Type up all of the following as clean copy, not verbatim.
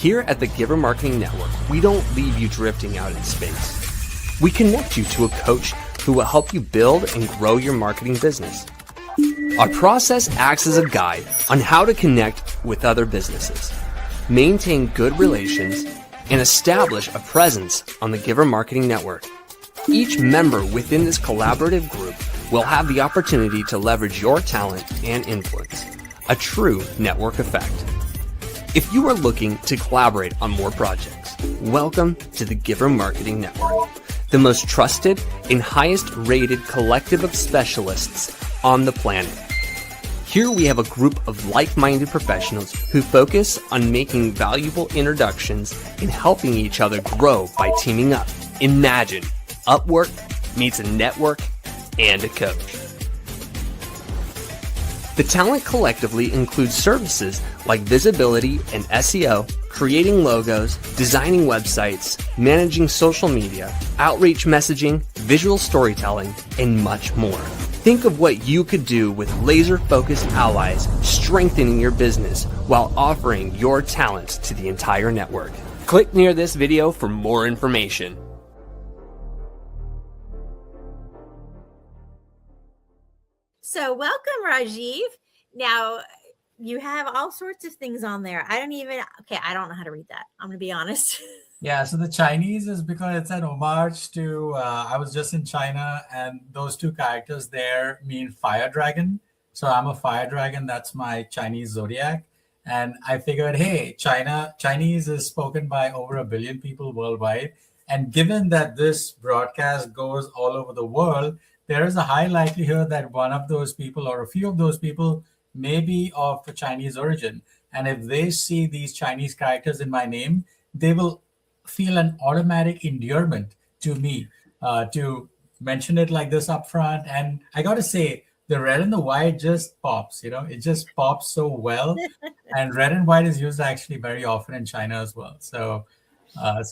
Here at the Giver Marketing Network, we don't leave you drifting out in space. We connect you to a coach who will help you build and grow your marketing business. Our process acts as a guide on how to connect with other businesses, maintain good relations, and establish a presence on the Giver Marketing Network. Each member within this collaborative group will have the opportunity to leverage your talent and influence, a true network effect. If you are looking to collaborate on more projects, welcome to the Giver Marketing Network, the most trusted and highest rated collective of specialists on the planet. Here we have a group of like-minded professionals who focus on making valuable introductions and helping each other grow by teaming up. Imagine Upwork meets a network and a coach. The talent collectively includes services like visibility and SEO, creating logos, designing websites, managing social media, outreach messaging, visual storytelling, and much more. Think of what you could do with laser-focused allies, strengthening your business while offering your talents to the entire network. Click near this video for more information. So welcome, Rajiv. Now, you have all sorts of things on there. I don't know how to read that. I'm going to be honest. Yeah, so the Chinese is because it's an homage to, I was just in China, and those two characters there mean fire dragon. So I'm a fire dragon. That's my Chinese zodiac. And I figured, hey, Chinese is spoken by over 1 billion people worldwide. And given that this broadcast goes all over the world, there is a high likelihood that one of those people or a few of those people may be of a Chinese origin. And if they see these Chinese characters in my name, they will feel an automatic endearment to me to mention it like this up front. And I got to say, the red and the white just pops, it just pops so well. And red and white is used actually very often in China as well. So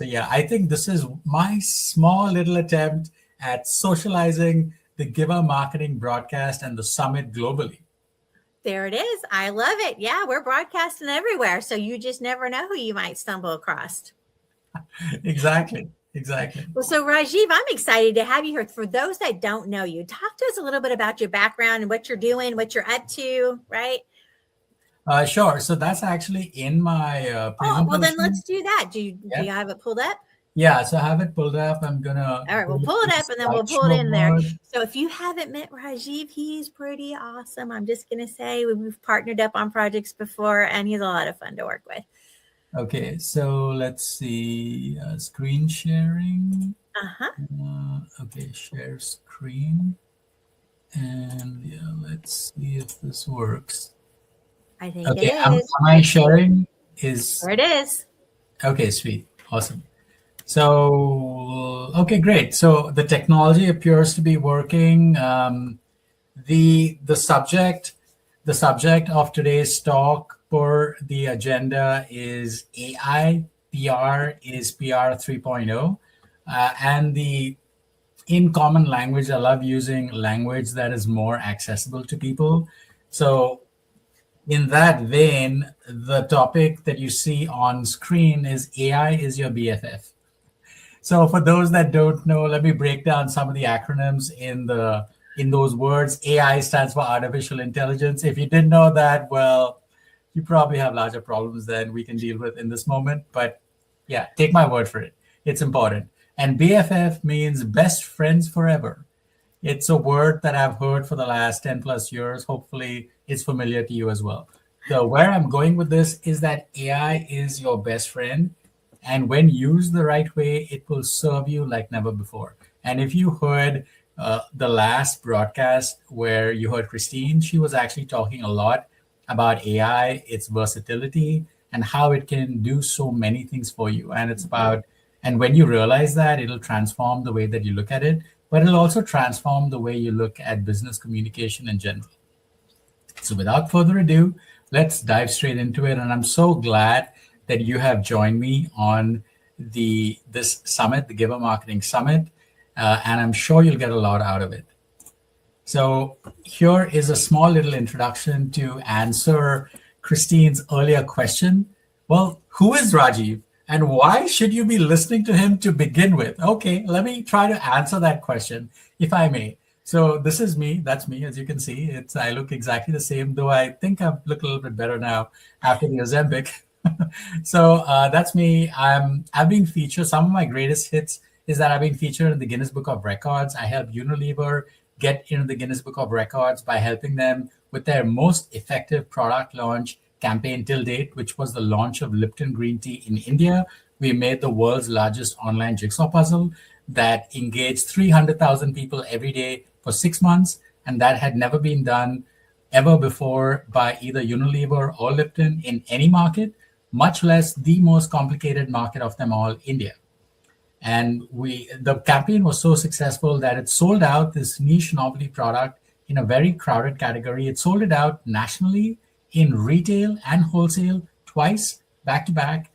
yeah, I think this is my small little attempt at socializing the Giver Marketing broadcast and the summit globally. There it is. I love it. Yeah, we're broadcasting everywhere. So you just never know who you might stumble across. Exactly. Well, so Rajiv, I'm excited to have you here. For those that don't know you, talk to us a little bit about your background and what you're doing, what you're up to, right? Sure. So that's actually in my presentation. Oh, well, then let's do that. Do you have it pulled up? Yeah, so I have it pulled up. I'm going to... All right, we'll pull it up and then we'll pull it in there. So if you haven't met Rajiv, he's pretty awesome. I'm just going to say we've partnered up on projects before, and he's a lot of fun to work with. Okay, so let's see. Screen sharing. Okay, share screen. And yeah, let's see if this works. I think it is. Am I sharing? There it is. Okay, sweet. Awesome. So, okay, great. So the technology appears to be working. The subject of today's talk per the agenda is AI. PR is PR 3.0. And in common language, I love using language that is more accessible to people. So in that vein, the topic that you see on screen is AI is your BFF. So for those that don't know, let me break down some of the acronyms in those words. AI stands for artificial intelligence. If you didn't know that, well, you probably have larger problems than we can deal with in this moment. But yeah, take my word for it. It's important. And BFF means best friends forever. It's a word that I've heard for the last 10 plus years. Hopefully it's familiar to you as well. So where I'm going with this is that AI is your best friend. And when used the right way, it will serve you like never before. And if you heard the last broadcast where you heard Christine, she was actually talking a lot about AI, its versatility, and how it can do so many things for you. And it's about, and when you realize that, it'll transform the way that you look at it, but it'll also transform the way you look at business communication in general. So without further ado, let's dive straight into it. And I'm so glad that you have joined me on this summit, the Giver Marketing Summit, and I'm sure you'll get a lot out of it. So here is a small little introduction to answer Christine's earlier question. Well, who is Rajiv and why should you be listening to him to begin with? Okay, let me try to answer that question, if I may. So this is me. That's me, as you can see. I look exactly the same, though I think I look a little bit better now after the Ozempic. So that's me. I've been featured. Some of my greatest hits is that I've been featured in the Guinness Book of Records. I helped Unilever get into the Guinness Book of Records by helping them with their most effective product launch campaign till date, which was the launch of Lipton green tea in India. We made the world's largest online jigsaw puzzle that engaged 300,000 people every day for 6 months, and that had never been done ever before by either Unilever or Lipton in any market, much less the most complicated market of them all, India. And the campaign was so successful that it sold out this niche novelty product in a very crowded category. It sold it out nationally in retail and wholesale twice back to back,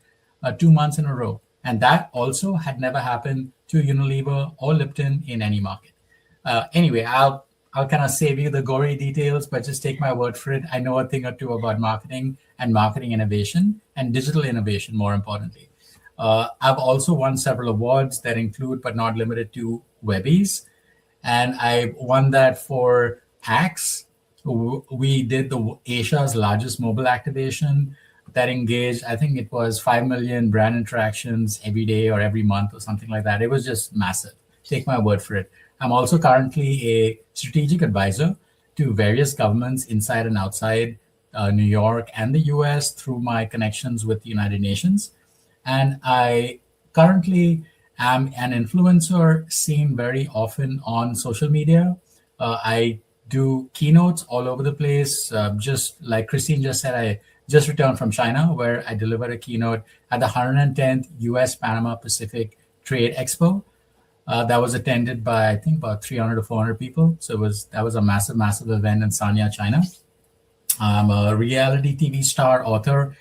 2 months in a row. And that also had never happened to Unilever or Lipton in any market. Anyway, I'll kind of save you the gory details, but just take my word for it. I know a thing or two about marketing and marketing innovation and digital innovation, more importantly. I've also won several awards that include, but not limited to, Webbies. And I won that for Axe. We did Asia's largest mobile activation that engaged, I think it was 5 million brand interactions every day or every month or something like that. It was just massive. Take my word for it. I'm also currently a strategic advisor to various governments inside and outside New York and the US through my connections with the United Nations. And I currently am an influencer seen very often on social media. I do keynotes all over the place. Just like Christine just said, I just returned from China, where I delivered a keynote at the 110th US Panama Pacific Trade Expo. That was attended by, I think, about 300 to 400 people. So that was a massive, massive event in Sanya, China. I'm a reality TV star, author,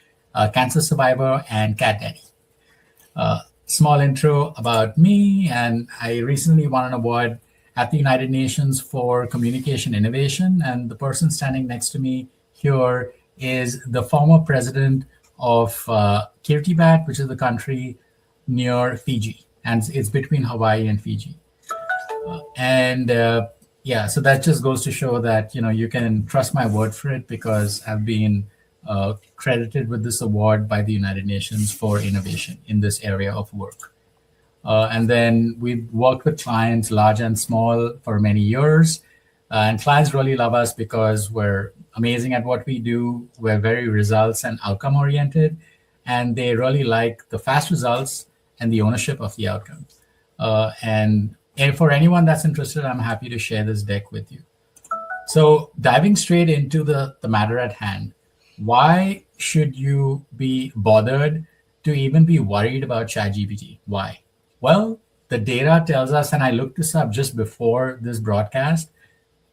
cancer survivor, and cat daddy. Small intro about me, and I recently won an award at the United Nations for communication innovation. And the person standing next to me here is the former president of Kiribati, which is the country near Fiji. And it's between Hawaii and Fiji. Yeah, so that just goes to show that, you can trust my word for it, because I've been credited with this award by the United Nations for innovation in this area of work. And then we've worked with clients, large and small, for many years. And clients really love us because we're amazing at what we do. We're very results and outcome oriented. And they really like the fast results and the ownership of the outcome. And for anyone that's interested, I'm happy to share this deck with you. So diving straight into the matter at hand, why should you be bothered to even be worried about ChatGPT? Why? Well, the data tells us, and I looked this up just before this broadcast.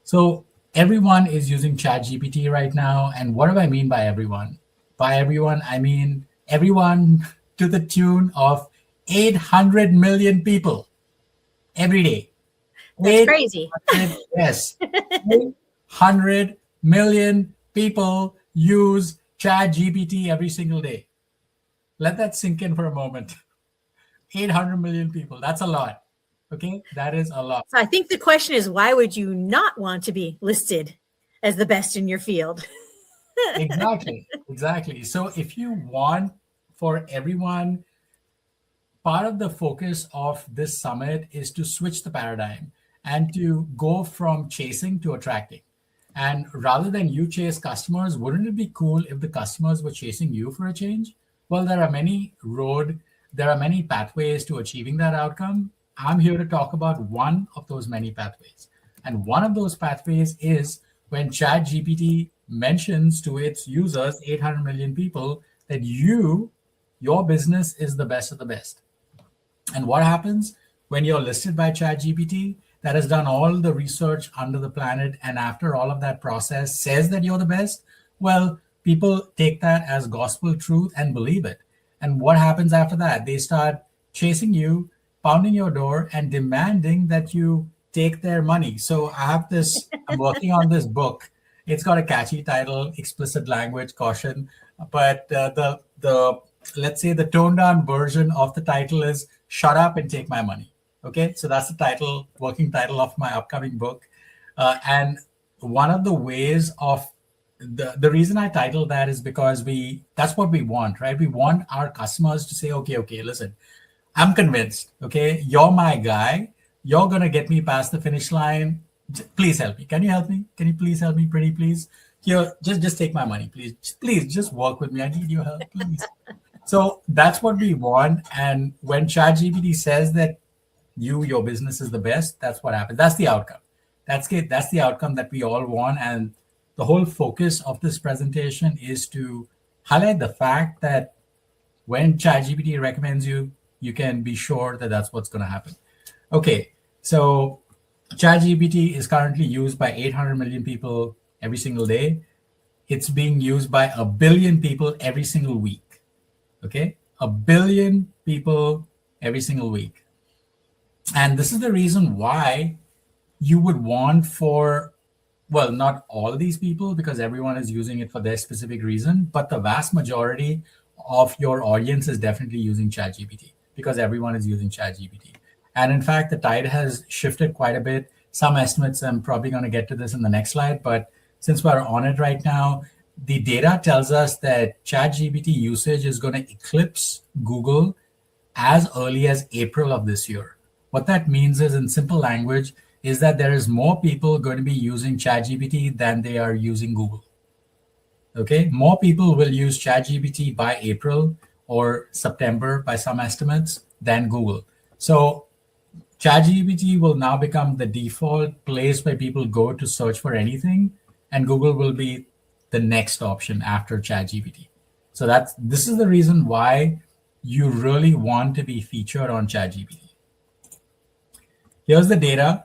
So everyone is using ChatGPT right now. And what do I mean by everyone? By everyone, I mean everyone to the tune of 800 million people every day. That's crazy. Yes. 800 million people use ChatGPT every single day. Let that sink in for a moment. 800 million people. That's a lot. Okay? That is a lot. So I think the question is, why would you not want to be listed as the best in your field? Exactly. So if you want for everyone, part of the focus of this summit is to switch the paradigm and to go from chasing to attracting. And rather than you chase customers, wouldn't it be cool if the customers were chasing you for a change? Well, there are many pathways to achieving that outcome. I'm here to talk about one of those many pathways. And one of those pathways is when ChatGPT mentions to its users, 800 million people, that your business is the best of the best. And what happens when you're listed by ChatGPT that has done all the research under the planet, and after all of that process says that you're the best? Well, people take that as gospel truth and believe it. And what happens after that? They start chasing you, pounding your door, and demanding that you take their money. So I'm working on this book. It's got a catchy title, Explicit Language Caution. But the let's say the toned down version of the title is Shut Up and Take My Money. Okay, so that's the title, working title of my upcoming book. And one of the ways of the reason I titled that is because that's what we want, right? We want our customers to say, okay, listen, I'm convinced, okay, you're my guy. You're going to get me past the finish line. Please help me. Can you help me? Can you please help me? Pretty please. Here, just take my money, please. Please, just work with me. I need your help, please. So that's what we want. And when ChatGPT says that your business is the best, that's what happens. That's the outcome. That's the outcome that we all want. And the whole focus of this presentation is to highlight the fact that when ChatGPT recommends you, you can be sure that that's what's going to happen. Okay, so ChatGPT is currently used by 800 million people every single day. It's being used by 1 billion people every single week. Okay, 1 billion people every single week. And this is the reason why you would want well, not all these people, because everyone is using it for their specific reason, but the vast majority of your audience is definitely using ChatGPT because everyone is using ChatGPT. And in fact, the tide has shifted quite a bit. Some estimates, I'm probably going to get to this in the next slide, but since we're on it right now, the data tells us that ChatGPT usage is going to eclipse Google as early as April of this year. What that means is, in simple language, is that there is more people going to be using ChatGPT than they are using Google. Okay, more people will use ChatGPT by April or September by some estimates than Google. So ChatGPT will now become the default place where people go to search for anything, and Google will be the next option after ChatGPT. So this is the reason why you really want to be featured on ChatGPT. Here's the data.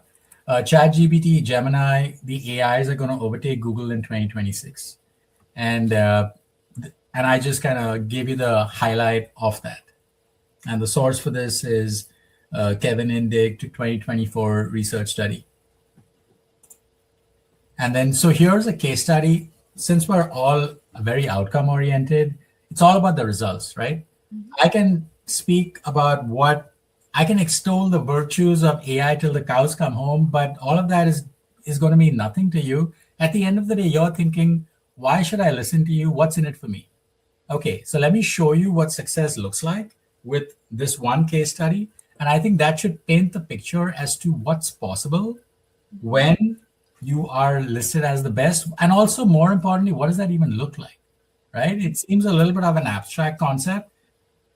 ChatGPT, Gemini, the AIs are going to overtake Google in 2026. And I just kind of gave you the highlight of that. And the source for this is Kevin Indig to 2024 research study. And then, so here's a case study. Since we're all very outcome oriented, it's all about the results, right? Mm-hmm. I can speak about I can extol the virtues of AI till the cows come home, but all of that is going to mean nothing to you. At the end of the day, you're thinking, why should I listen to you? What's in it for me? Okay, so let me show you what success looks like with this one case study. And I think that should paint the picture as to what's possible when you are listed as the best. And also, more importantly, what does that even look like, right? It seems a little bit of an abstract concept.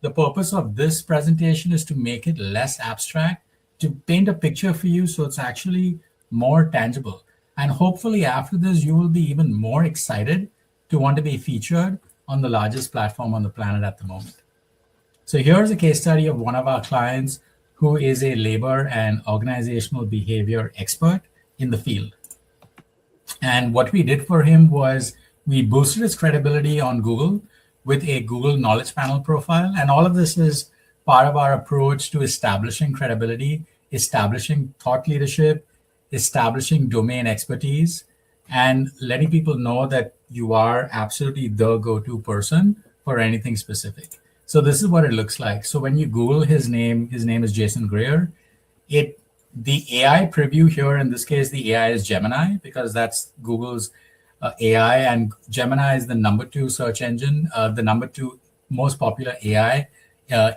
The purpose of this presentation is to make it less abstract, to paint a picture for you so it's actually more tangible. And hopefully after this, you will be even more excited to want to be featured on the largest platform on the planet at the moment. So here's a case study of one of our clients who is a labor and organizational behavior expert in the field. And what we did for him was we boosted his credibility on Google with a Google Knowledge Panel profile. And all of this is part of our approach to establishing credibility, establishing thought leadership, establishing domain expertise, and letting people know that you are absolutely the go-to person for anything specific. So this is what it looks like. So when you Google his name is Jason Greer. The AI preview here, in this case, the AI is Gemini, because that's Google's AI, and Gemini is the number 2 search engine, the number 2 most popular AI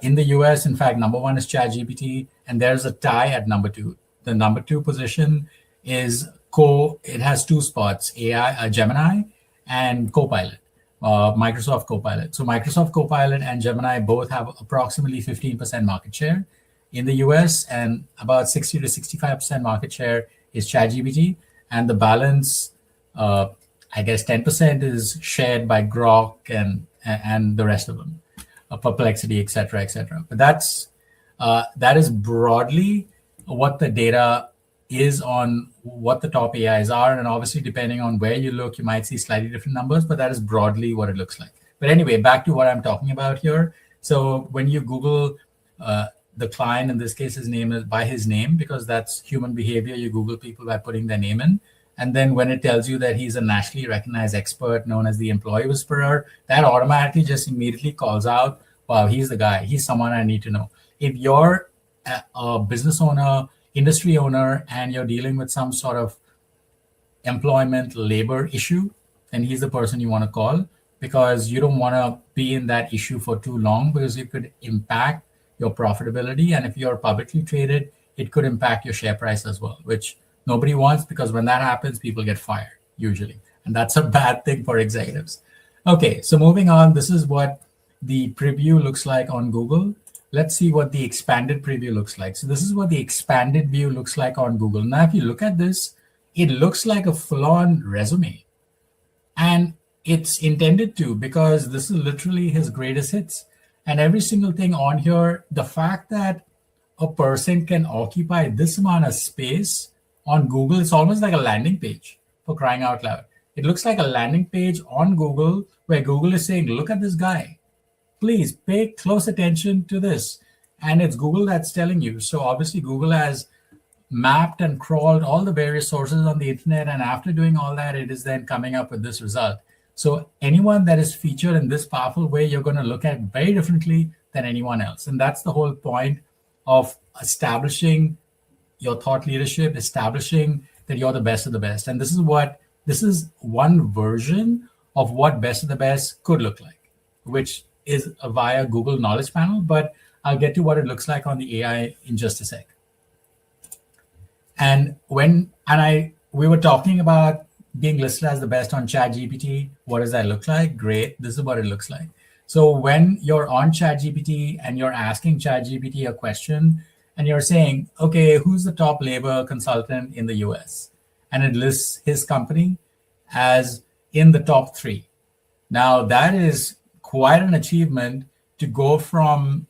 in the US. In fact, number 1 is ChatGPT, and there's a tie at number 2. The number 2 position is it has 2 spots, AI, Gemini, and Copilot, Microsoft Copilot. So Microsoft Copilot and Gemini both have approximately 15% market share in the US, and about 60 to 65% market share is ChatGPT, and the balance, I guess 10% is shared by Grok and the rest of them, Perplexity, et cetera, et cetera. But that is broadly what the data is on what the top AIs are. And obviously, depending on where you look, you might see slightly different numbers, but that is broadly what it looks like. But anyway, back to what I'm talking about here. So when you Google the client, in this case, his name is by his name, because that's human behavior. You Google people by putting their name in. And then when it tells you that he's a nationally recognized expert known as the employee whisperer, that automatically just immediately calls out wow, he's the guy. He's someone I need to know. If you're a business owner, industry owner, and you're dealing with some sort of employment labor issue, then he's the person you want to call, because you don't want to be in that issue for too long, because it could impact your profitability. And if you're publicly traded, it could impact your share price as well, which nobody wants, because when that happens, people get fired usually. And that's a bad thing for executives. Okay, so moving on, this is what the preview looks like on Google. Let's see what the expanded preview looks like. So this is what the expanded view looks like on Google. Now, if you look at this, it looks like a full-on resume. And it's intended to, because this is literally his greatest hits. And every single thing on here, the fact that a person can occupy this amount of space on Google, it's almost like a landing page, for crying out loud. It looks like a landing page on Google where Google is saying, look at this guy. Please pay close attention to this. And it's Google that's telling you. So obviously Google has mapped and crawled all the various sources on the internet. And after doing all that, it is then coming up with this result. So anyone that is featured in this powerful way, you're going to look at very differently than anyone else. And that's the whole point of establishing your thought leadership, establishing that you're the best of the best. And this is one version of what best of the best could look like, which is via Google Knowledge Panel, but I'll get to what it looks like on the AI in just a sec. And we were talking about being listed as the best on ChatGPT. What does that look like? Great. This is what it looks like. So when you're on ChatGPT and you're asking ChatGPT a question and you're saying, okay, who's the top labor consultant in the US? And it lists his company as in the top 3. Now that is quite an achievement, to go from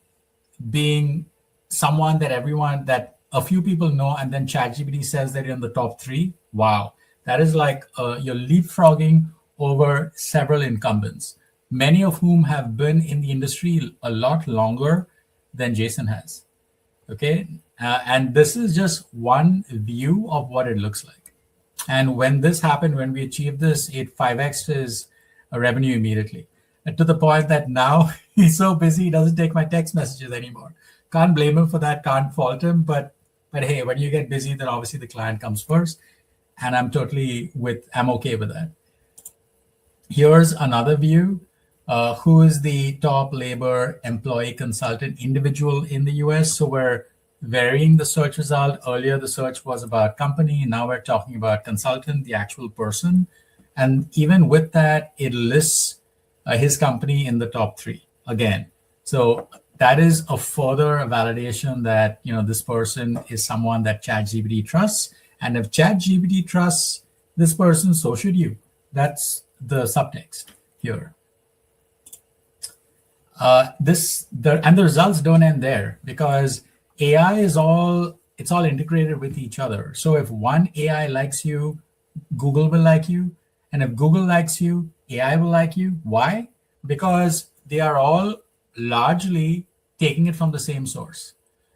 being someone that a few people know, and then ChatGPT says that you're in the top 3. Wow. That is like you're leapfrogging over several incumbents, many of whom have been in the industry a lot longer than Jason has. Okay. And this is just one view of what it looks like. And when this happened, when we achieved this, it 5x'd his revenue immediately. And to the point that now he's so busy, he doesn't take my text messages anymore. Can't blame him for that, can't fault him. But hey, when you get busy, then obviously the client comes first. And I'm okay with that. Here's another view. Who is the top labor employee consultant individual in the US? So we're varying the search result. Earlier, the search was about company. Now we're talking about consultant, the actual person. And even with that, it lists his company in the top 3 again. So that is a further validation that, this person is someone that ChatGPT trusts. And if ChatGPT trusts this person, so should you. That's the subtext here. And the results don't end there, because AI is all integrated with each other. So if one AI likes you, Google will like you. And if Google likes you, AI will like you. Why? Because they are all largely taking it from the same source.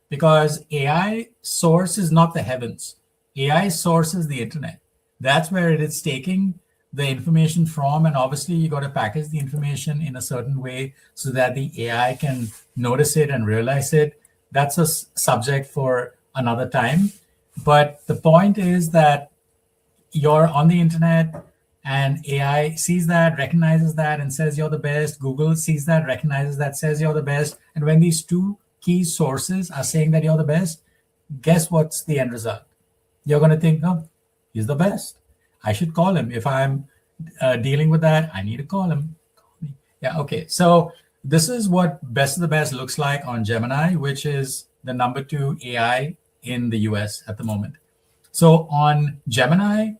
Because AI source is not the heavens. AI source is the internet. That's where it is taking the information from. And obviously, you got to package the information in a certain way so that the AI can notice it and realize it. That's a subject for another time. But the point is that you're on the internet, and AI sees that, recognizes that, and says you're the best. Google sees that, recognizes that, says you're the best. And when these two key sources are saying that you're the best, guess what's the end result? You're going to think, oh, he's the best. I should call him. If I'm dealing with that, I need to call him. Yeah, okay. So this is what best of the best looks like on Gemini, which is the number 2 AI in the US at the moment. So on Gemini,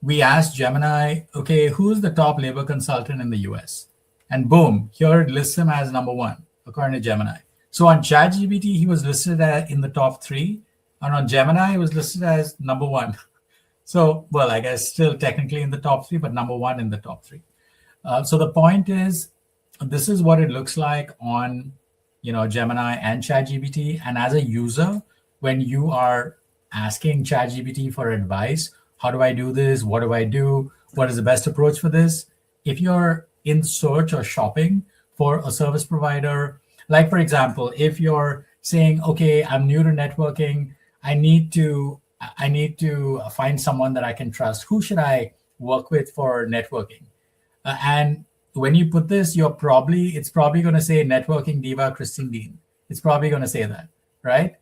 we asked Gemini, okay, who's the top labor consultant in the US? And boom, here it lists him as number 1, according to Gemini. So on ChatGPT, he was listed in the top 3. And on Gemini, he was listed as number 1. So, well, I guess still technically in the top 3, but number 1 in the top 3. So the point is, this is what it looks like on, Gemini and ChatGPT. And as a user, when you are asking ChatGPT for advice, how do I do this? What do I do? What is the best approach for this? If you're in search or shopping for a service provider, Like, for example, if you're saying, okay, I'm new to networking, I need to find someone that I can trust. Who should I work with for networking? And when you put this, it's probably going to say networking diva Christine Deane. It's probably going to say that, right?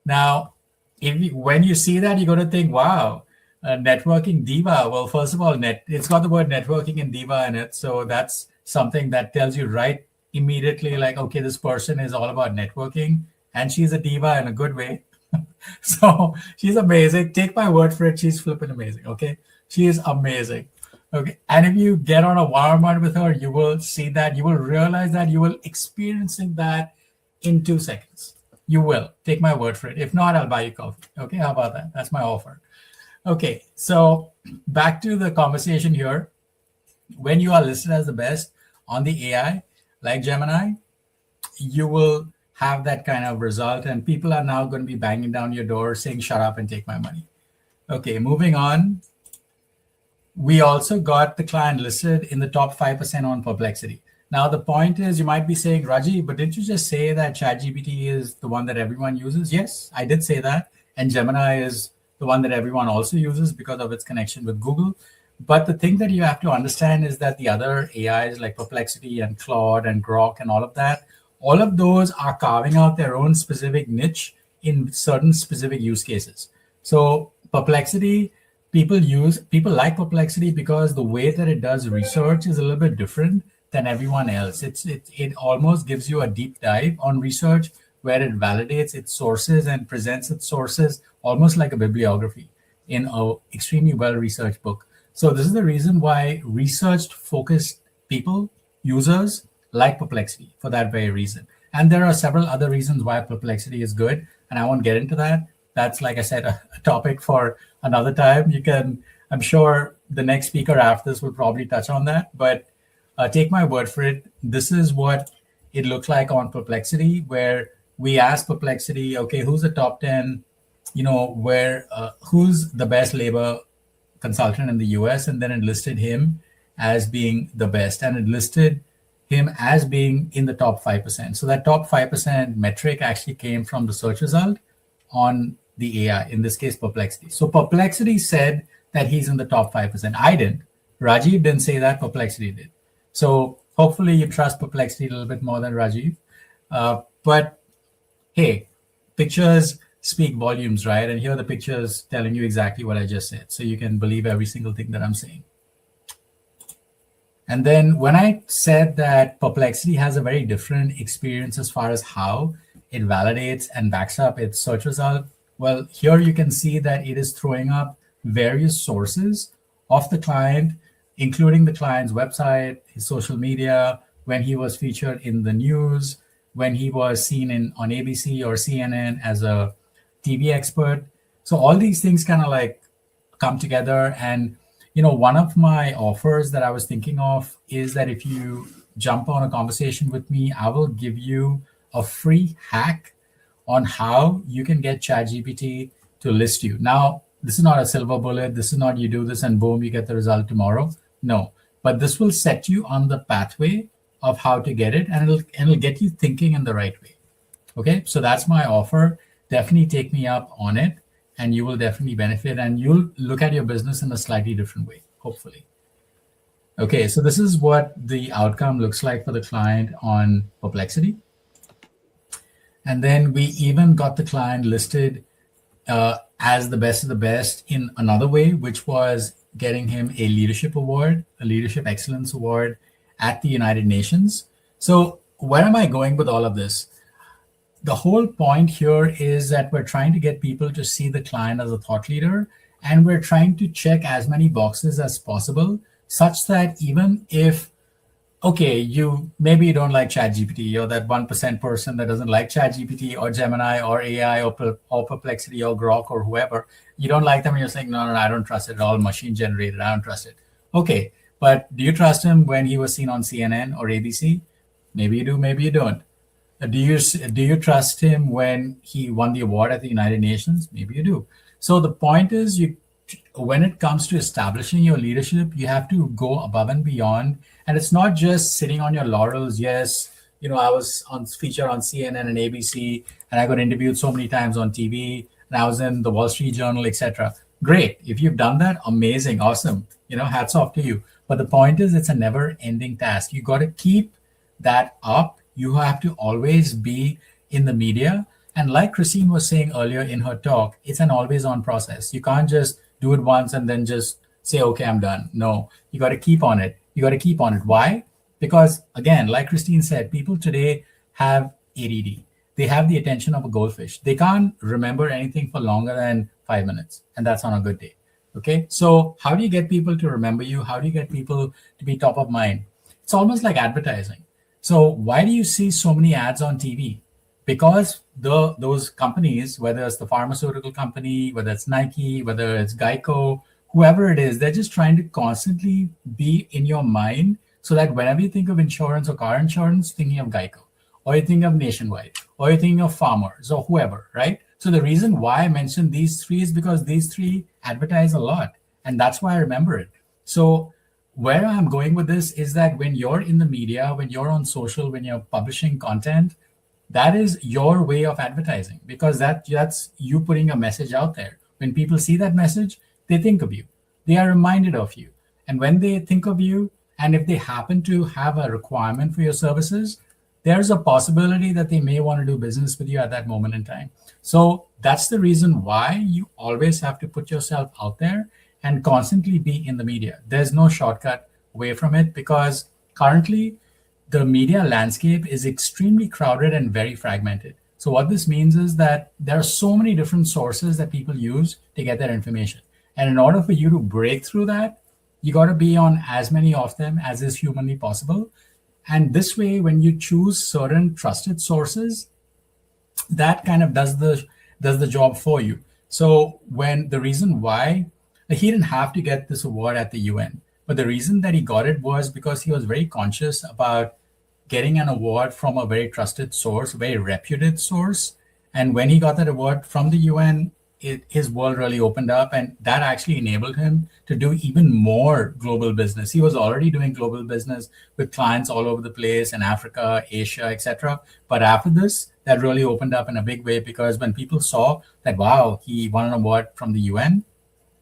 Now, when you see that, you're going to think, wow, networking diva. Well, first of all, it's got the word networking and diva in it. So that's something that tells you right immediately, like, okay, this person is all about networking and she's a diva in a good way. So she's amazing. Take my word for it. She's flipping amazing. Okay. She is amazing. Okay. And if you get on a one-on-one with her, you will see that, you will realize that, you will experiencing that in 2 seconds. You will. Take my word for it. If not, I'll buy you coffee. Okay. How about that? That's my offer. Okay. So back to the conversation here. When you are listed as the best on the AI, like Gemini, you will have that kind of result, and people are now going to be banging down your door saying, shut up and take my money. Okay, moving on. We also got the client listed in the top 5% on Perplexity. Now, the point is, you might be saying, Rajiv, but didn't you just say that ChatGPT is the one that everyone uses? Yes, I did say that. And Gemini is the one that everyone also uses because of its connection with Google. But the thing that you have to understand is that the other AIs like Perplexity and Claude and Grok and all of that, all of those are carving out their own specific niche in certain specific use cases. So Perplexity, people like Perplexity because the way that it does research is a little bit different than everyone else. It almost gives you a deep dive on research where it validates its sources and presents its sources almost like a bibliography in an extremely well-researched book. So this is the reason why research-focused people, users, like Perplexity for that very reason. And there are several other reasons why Perplexity is good, and I won't get into that. That's, like I said, a topic for another time. I'm sure the next speaker after this will probably touch on that, but take my word for it. This is what it looked like on Perplexity, where we asked Perplexity, okay, who's the top 10, who's the best labor consultant in the US, and then it listed him as being the best, and it listed him as being in the top 5%. So that top 5% metric actually came from the search result on the AI, in this case, Perplexity. So Perplexity said that he's in the top 5%. I didn't. Rajiv didn't say that, Perplexity did. So hopefully you trust Perplexity a little bit more than Rajiv. But hey, pictures speak volumes, right? And here are the pictures telling you exactly what I just said. So you can believe every single thing that I'm saying. And then when I said that Perplexity has a very different experience as far as how it validates and backs up its search result, well, here you can see that it is throwing up various sources of the client, including the client's website, his social media, when he was featured in the news, when he was seen on ABC or CNN as a TV expert. So all these things kind of like come together. And one of my offers that I was thinking of is that if you jump on a conversation with me, I will give you a free hack on how you can get ChatGPT to list you. Now, this is not a silver bullet. This is not you do this and boom, you get the result tomorrow. No, but this will set you on the pathway of how to get it, and it'll get you thinking in the right way. Okay, so that's my offer. Definitely take me up on it, and you will definitely benefit, and you'll look at your business in a slightly different way, hopefully. Okay, so this is what the outcome looks like for the client on Perplexity. And then we even got the client listed as the best of the best in another way, which was getting him a leadership award, a leadership excellence award at the United Nations. So where am I going with all of this? The whole point here is that we're trying to get people to see the client as a thought leader, and we're trying to check as many boxes as possible, such that even if, okay, you don't like ChatGPT, you're that 1% person that doesn't like ChatGPT or Gemini or AI or Perplexity or Grok or whoever, you don't like them and you're saying, no, I don't trust it, all machine generated, I don't trust it. Okay, but do you trust him when he was seen on CNN or ABC? Maybe you do, maybe you don't. Do you trust him when he won the award at the United Nations? Maybe you do. So the point is, when it comes to establishing your leadership, you have to go above and beyond. And it's not just sitting on your laurels. Yes, I was on feature on CNN and ABC, and I got interviewed so many times on TV, and I was in the Wall Street Journal, etc. Great. If you've done that, amazing, awesome. Hats off to you. But the point is, it's a never-ending task. You got to keep that up. You have to always be in the media. And like Christine was saying earlier in her talk, it's an always-on process. You can't just do it once and then just say, okay, I'm done. No, you got to keep on it. You got to keep on it. Why? Because again, like Christine said, people today have ADD. They have the attention of a goldfish. They can't remember anything for longer than 5 minutes, and that's on a good day. Okay, so how do you get people to remember you? How do you get people to be top of mind? It's almost like advertising. So why do you see so many ads on TV? Because those companies, whether it's the pharmaceutical company, whether it's Nike, whether it's Geico, whoever it is, they're just trying to constantly be in your mind so that whenever you think of insurance or car insurance, thinking of Geico, or you think of Nationwide, or you're thinking of Farmers or whoever, right? So the reason why I mentioned these three is because these three advertise a lot, and that's why I remember it. So where I'm going with this is that when you're in the media, when you're on social, when you're publishing content, that is your way of advertising, because that's you putting a message out there. When people see that message, they think of you. They are reminded of you. And when they think of you, and if they happen to have a requirement for your services, there's a possibility that they may want to do business with you at that moment in time. So that's the reason why you always have to put yourself out there and constantly be in the media. There's no shortcut away from it, because currently the media landscape is extremely crowded and very fragmented. So what this means is that there are so many different sources that people use to get their information. And in order for you to break through that, you got to be on as many of them as is humanly possible. And this way, when you choose certain trusted sources, that kind of does the job for you. So when the reason why he didn't have to get this award at the UN, but the reason that he got it was because he was very conscious about getting an award from a very trusted source, a very reputed source. And when he got that award from the UN, his world really opened up, and that actually enabled him to do even more global business. He was already doing global business with clients all over the place in Africa, Asia, etc. But after this, that really opened up in a big way, because when people saw that, wow, he won an award from the UN,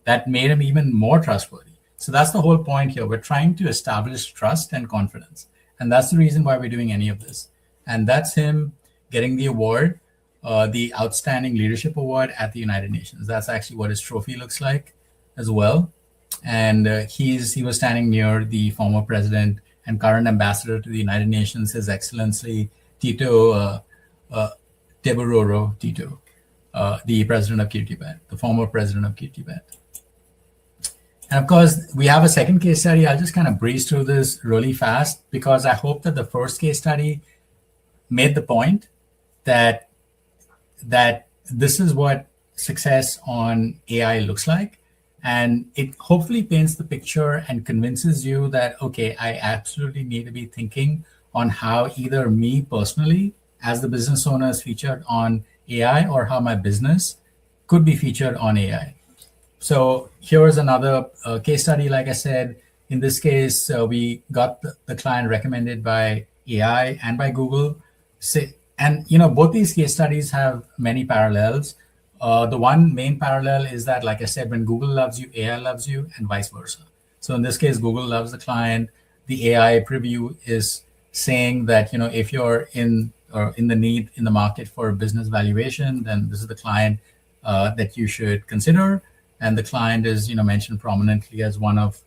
that made him even more trustworthy. So that's the whole point here. We're trying to establish trust and confidence. And that's the reason why we're doing any of this. And that's him getting the award, the Outstanding Leadership Award at the United Nations. That's actually what his trophy looks like as well. And he was standing near the former president and current ambassador to the United Nations, His Excellency Tito Tebororo Tito, the president of Kiribati, the former president of Kiribati. And of course, we have a second case study. I'll just kind of breeze through this really fast, because I hope that the first case study made the point that this is what success on AI looks like. And it hopefully paints the picture and convinces you that, okay, I absolutely need to be thinking on how either me personally, as the business owner, is featured on AI, or how my business could be featured on AI. So here is another case study. Like I said, in this case, we got the client recommended by AI and by Google. And both these case studies have many parallels. The one main parallel is that, like I said, when Google loves you, AI loves you, and vice versa. So in this case, Google loves the client. The AI preview is saying that, if you're in the market for business valuation, then this is the client that you should consider. And the client is, mentioned prominently as one of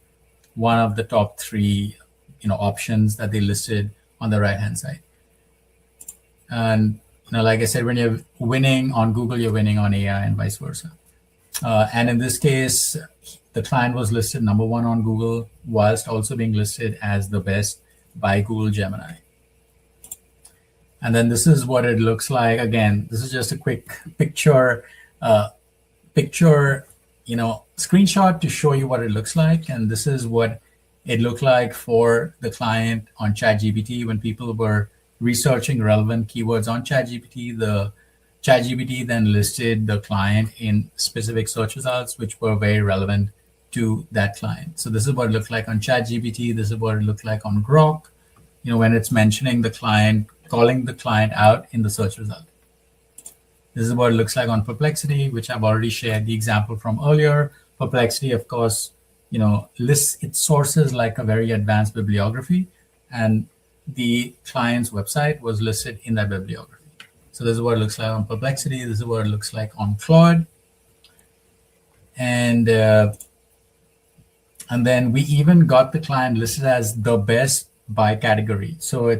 the top three, options that they listed on the right-hand side. And like I said, when you're winning on Google, you're winning on AI, and vice versa. And in this case, the client was listed number one on Google, whilst also being listed as the best by Google Gemini. And then this is what it looks like. Again, this is just a quick picture, screenshot to show you what it looks like. And this is what it looked like for the client on ChatGPT when people were researching relevant keywords on ChatGPT. The ChatGPT then listed the client in specific search results, which were very relevant to that client. So this is what it looked like on ChatGPT. This is what it looked like on Grok. When it's mentioning the client calling the client out in the search result. This is what it looks like on Perplexity, which I've already shared the example from earlier. Perplexity, of course, lists its sources like a very advanced bibliography, and the client's website was listed in that bibliography. So this is what it looks like on Perplexity. This is what it looks like on Claude. And then we even got the client listed as the best by category. So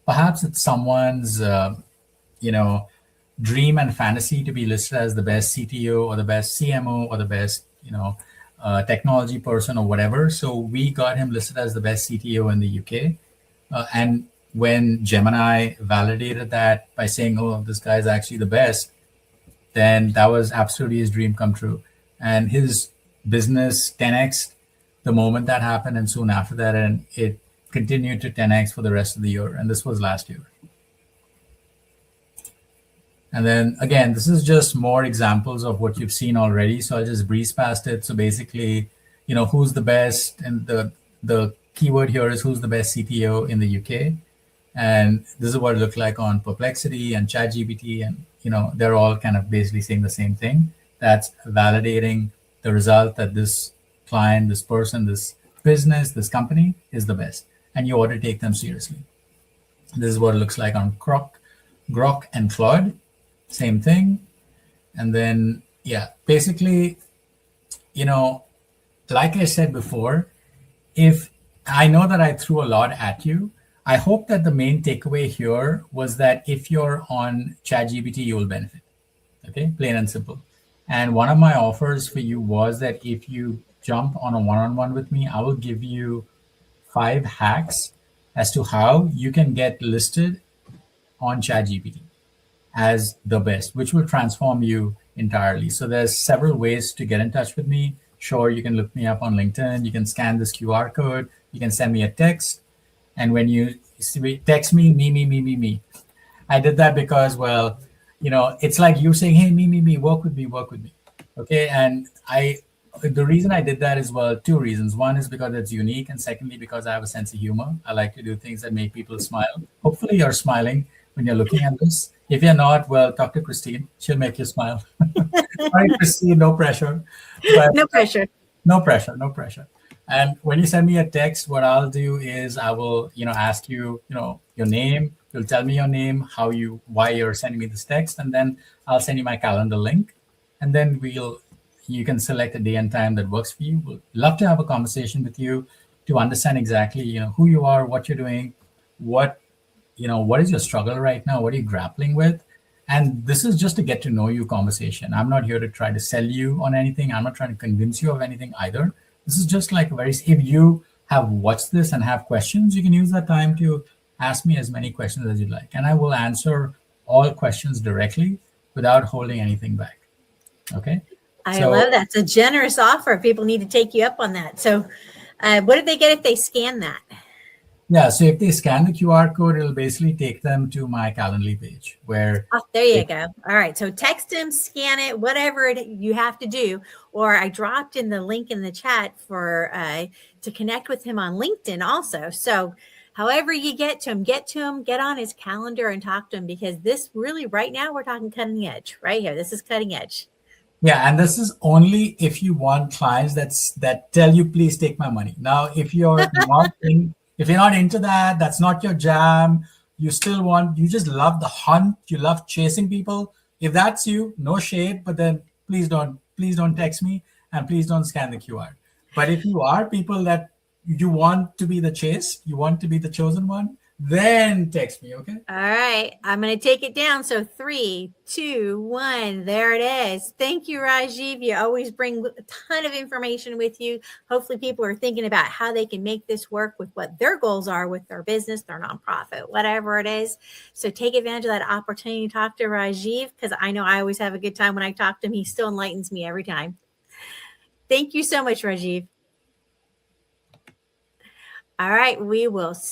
perhaps it's someone's, dream and fantasy to be listed as the best CTO or the best CMO or the best, technology person or whatever. So we got him listed as the best CTO in the UK. And when Gemini validated that by saying, oh, this guy's actually the best, then that was absolutely his dream come true. And his business 10x the moment that happened, and soon after that, and it continued to 10x for the rest of the year. And this was last year. And then again, this is just more examples of what you've seen already. So I'll just breeze past it. So basically, who's the best, and the keyword here is who's the best CTO in the UK. And this is what it looked like on Perplexity and ChatGPT. And, they're all kind of basically saying the same thing. That's validating the result that this client, this person, this business, this company is the best. And you ought to take them seriously. This is what it looks like on Grok and Claude. Same thing. And then, basically, like I said before, if I know that I threw a lot at you, I hope that the main takeaway here was that if you're on ChatGPT, you will benefit. Okay, plain and simple. And one of my offers for you was that if you jump on a one-on-one with me, I will give you 5 hacks as to how you can get listed on ChatGPT as the best, which will transform you entirely. So there's several ways to get in touch with me. Sure, you can look me up on LinkedIn. You can scan this QR code. You can send me a text. And when you text me, I did that because, well, it's like you saying, hey, me, work with me. Okay. And the reason I did that is, well, 2 reasons. One is because it's unique. And secondly, because I have a sense of humor. I like to do things that make people smile. Hopefully you're smiling when you're looking at this. If you're not, well, talk to Christine. She'll make you smile. All right, Christine, no pressure. But no pressure. No pressure. And when you send me a text, what I'll do is I will, ask you, your name. You'll tell me your name, why you're sending me this text, and then I'll send you my calendar link. And then you can select a day and time that works for you. We'll love to have a conversation with you to understand exactly, who you are, what you're doing, what is your struggle right now? What are you grappling with? And this is just a get to know you conversation. I'm not here to try to sell you on anything. I'm not trying to convince you of anything either. This is just like if you have watched this and have questions, you can use that time to ask me as many questions as you'd like. And I will answer all questions directly without holding anything back. Okay. I love that. It's a generous offer. People need to take you up on that. So what did they get if they scan that? Yeah, so if they scan the QR code, it'll basically take them to my Calendly page where... Oh, there you go. All right. So text them, scan it, whatever you have to do. Or I dropped in the link in the chat for to connect with him on LinkedIn also. So however you get to him, get on his calendar and talk to him, because this really right now we're talking cutting edge right here. This is cutting edge. Yeah, and this is only if you want clients that tell you, please take my money. Now, if you're not into that, that's not your jam, you just love the hunt, you love chasing people. If that's you, no shade, but then please don't text me and please don't scan the QR. But if you are people that you want to be the chase, you want to be the chosen one, then text me, okay? All right. I'm going to take it down. So 3, 2, 1. There it is. Thank you, Rajiv. You always bring a ton of information with you. Hopefully people are thinking about how they can make this work with what their goals are with their business, their nonprofit, whatever it is. So take advantage of that opportunity to talk to Rajiv, because I know I always have a good time when I talk to him. He still enlightens me every time. Thank you so much, Rajiv. All right. We will